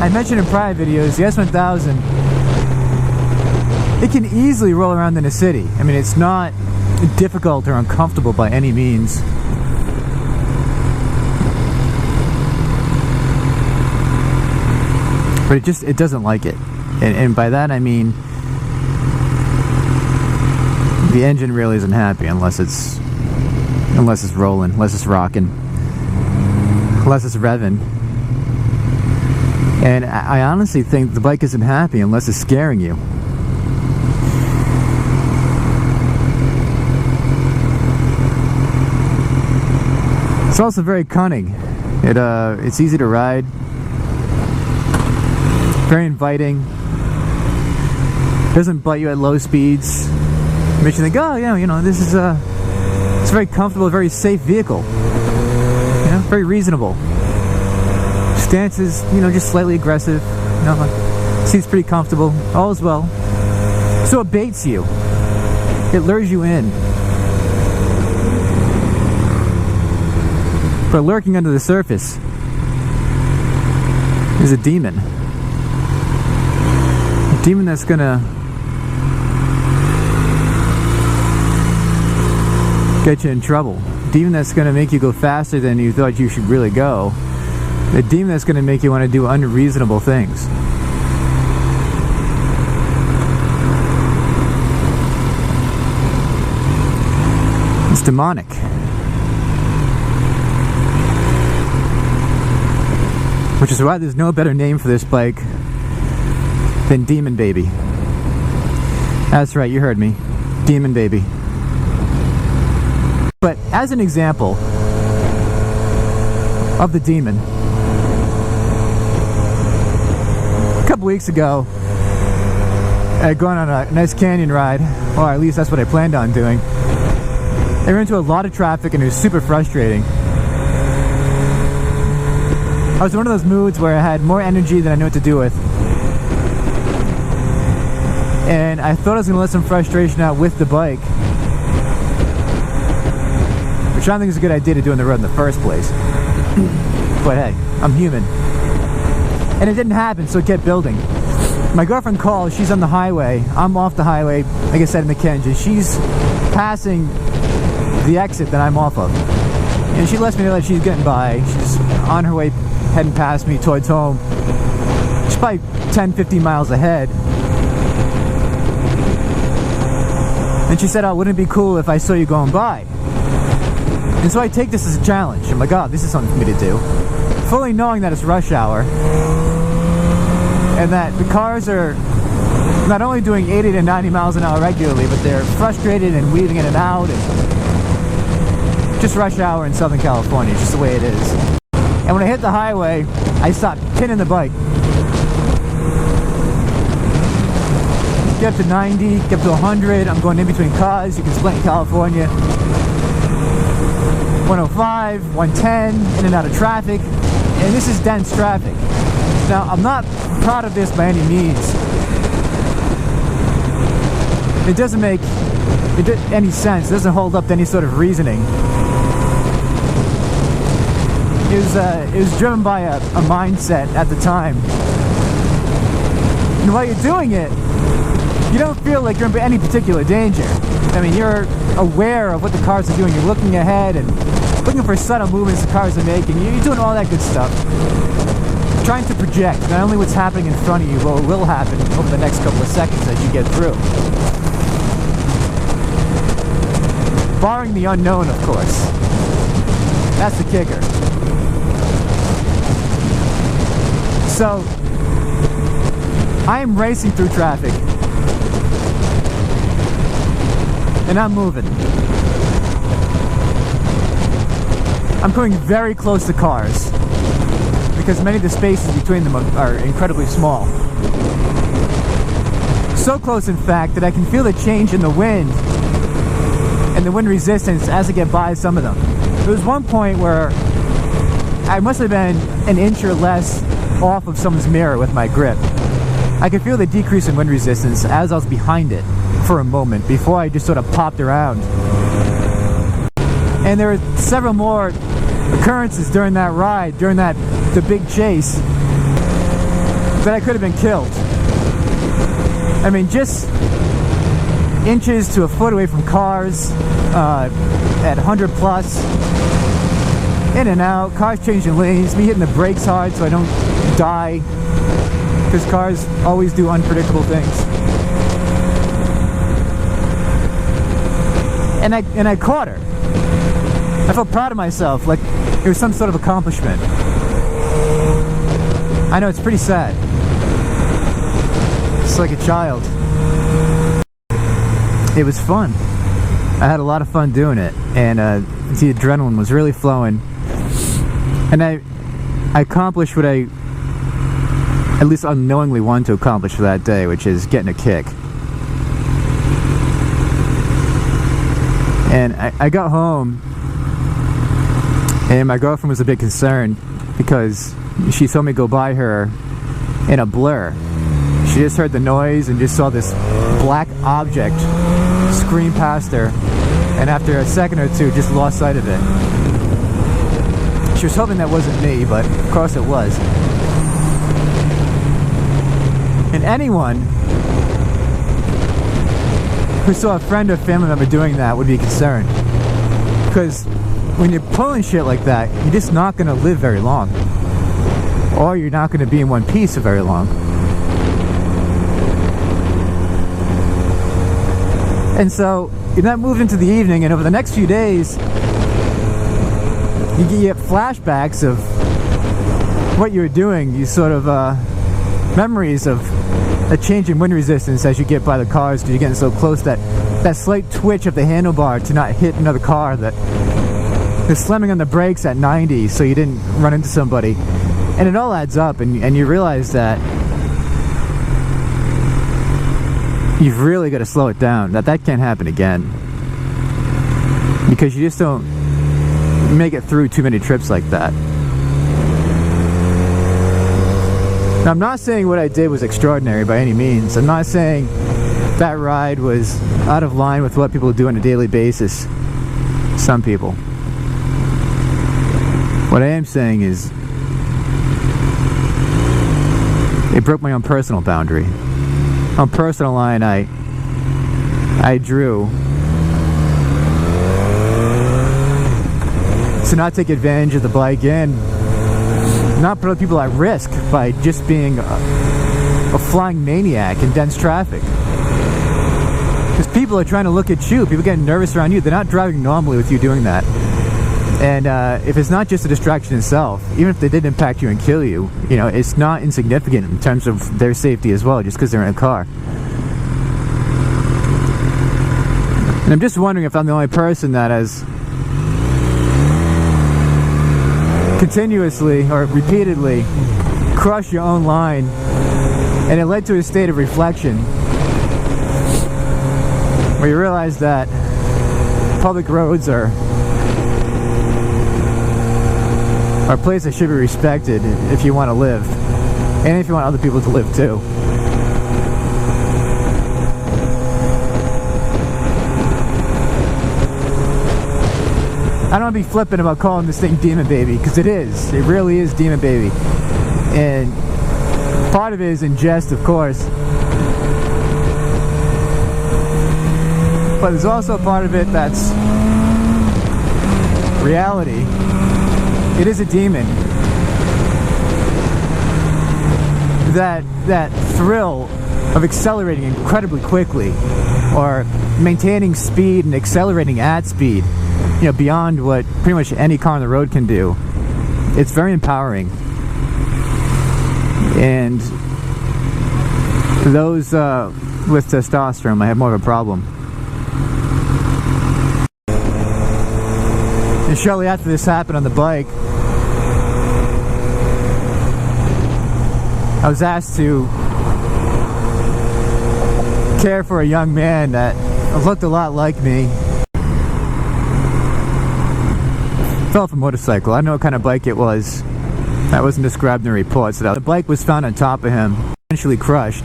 I mentioned in prior videos, the S1000, it can easily roll around in a city. I mean, it's not difficult or uncomfortable by any means. But it doesn't like it. And by that I mean the engine really isn't happy unless it's rolling, unless it's rocking, unless it's revving. And I honestly think the bike isn't happy unless it's scaring you. It's also very cunning. It's easy to ride, very inviting, doesn't bite you at low speeds, makes you think, oh yeah, you know, this is it's a very comfortable, very safe vehicle. You know, very reasonable. Stance is, you know, just slightly aggressive. You know, seat's pretty comfortable. All is well. So it baits you. It lures you in. But lurking under the surface is a demon. A demon that's gonna get you in trouble. A demon that's gonna make you go faster than you thought you should really go. A demon that's gonna make you want to do unreasonable things. It's demonic. Which is why there's no better name for this bike than Daemon Baby. That's right, you heard me. Daemon Baby. But as an example of the demon, a couple weeks ago, I had gone on a nice canyon ride, or at least that's what I planned on doing. I ran into a lot of traffic and it was super frustrating. I was in one of those moods where I had more energy than I knew what to do with. And I thought I was going to let some frustration out with the bike. Which I don't think is a good idea to do on the road in the first place. But hey, I'm human. And it didn't happen, so it kept building. My girlfriend called, she's on the highway. I'm off the highway, like I said, in the Kenja. She's passing the exit that I'm off of. And she lets me know that she's getting by. She's on her way, heading past me towards home. She's probably 10-15 miles ahead. And she said, oh, wouldn't it be cool if I saw you going by? And so I take this as a challenge. I'm like, oh, this is something for me to do. Fully knowing that it's rush hour. And that the cars are not only doing 80 to 90 miles an hour regularly, but they're frustrated and weaving in and out. And just rush hour in Southern California, just the way it is. And when I hit the highway, I stop pinning the bike. Get up to 90, get up to 100. I'm going in between cars. You can split in California. 105, 110, in and out of traffic. And this is dense traffic. Now, I'm not proud of this by any means. It doesn't make any sense. It doesn't hold up to any sort of reasoning. It was driven by a mindset at the time. And while you're doing it, you don't feel like you're in any particular danger. I mean, you're aware of what the cars are doing. You're looking ahead and looking for subtle movements the cars are making. You're doing all that good stuff. Trying to project not only what's happening in front of you, but what will happen over the next couple of seconds as you get through. Barring the unknown, of course. That's the kicker. So, I am racing through traffic. And I'm moving. I'm coming very close to cars because many of the spaces between them are incredibly small. So close, in fact, that I can feel the change in the wind and the wind resistance as I get by some of them. There was one point where I must have been an inch or less off of someone's mirror with my grip. I could feel the decrease in wind resistance as I was behind it for a moment before I just sort of popped around. And there were several more occurrences during that ride, during the big chase, that I could have been killed. I mean, just inches to a foot away from cars at 100 plus. In and out, cars changing lanes, me hitting the brakes hard so I don't die. Because cars always do unpredictable things. And I caught her. I felt proud of myself, like it was some sort of accomplishment. I know, it's pretty sad. It's like a child. It was fun. I had a lot of fun doing it, and the adrenaline was really flowing. And I accomplished what I at least unknowingly wanted to accomplish for that day, which is getting a kick. And I got home, and my girlfriend was a bit concerned because she saw me go by her in a blur. She just heard the noise and just saw this black object scream past her, and after a second or two just lost sight of it. She was hoping that wasn't me, but of course it was. And anyone who saw a friend or family member doing that would be concerned, because when you're pulling shit like that, you're just not going to live very long, or you're not going to be in one piece for very long. And so that moved into the evening, and over the next few days you get flashbacks of what you were doing. You sort of memories of a change in wind resistance as you get by the cars, because you're getting so close that slight twitch of the handlebar to not hit another car, that the slamming on the brakes at 90 so you didn't run into somebody. And it all adds up, and you realize that you've really got to slow it down, that can't happen again, because you just don't make it through too many trips like that. Now, I'm not saying what I did was extraordinary by any means. I'm not saying that ride was out of line with what people do on a daily basis. Some people. What I am saying is it broke my own personal boundary. On personal line I drew to not take advantage of the bike and not put other people at risk by just being a flying maniac in dense traffic. Because people are trying to look at you, people getting nervous around you. They're not driving normally with you doing that. And if it's not just a distraction itself, even if they did impact you and kill you, you know, it's not insignificant in terms of their safety as well, just because they're in a car. And I'm just wondering if I'm the only person that has continuously or repeatedly crushed your own line, and it led to a state of reflection where you realize that public roads are a place that should be respected if you want to live, and if you want other people to live too. I don't want to be flippant about calling this thing Daemon Baby, because it is. It really is Daemon Baby. And part of it is in jest, of course. But there's also a part of it that's reality. It is a demon. That thrill of accelerating incredibly quickly, or maintaining speed and accelerating at speed, you know, beyond what pretty much any car on the road can do. It's very empowering. And those with testosterone might have more of a problem. And shortly after this happened on the bike, I was asked to care for a young man that looked a lot like me. Fell off a motorcycle. I don't know what kind of bike it was. That wasn't described in the reports. The bike was found on top of him, eventually crushed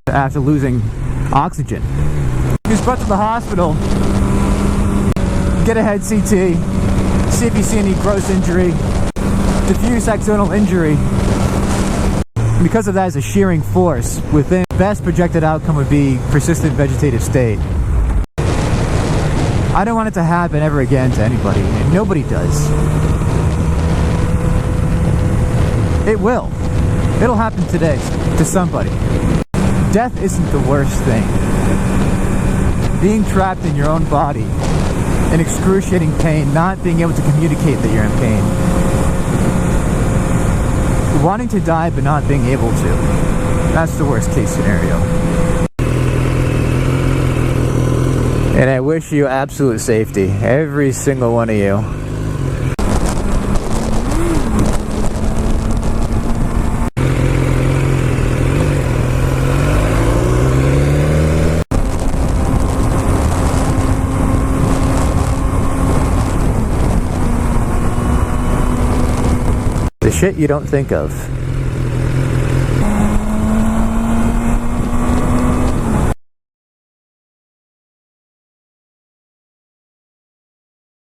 after losing oxygen. He was brought to the hospital, get a head CT, see if you see any gross injury, diffuse axonal injury. Because of that, as a shearing force within, the best projected outcome would be persistent vegetative state. I don't want it to happen ever again to anybody, and nobody does. It will. It'll happen today to somebody. Death isn't the worst thing. Being trapped in your own body in excruciating pain, not being able to communicate that you're in pain. Wanting to die but not being able to. That's the worst case scenario. And I wish you absolute safety, every single one of you. The shit you don't think of.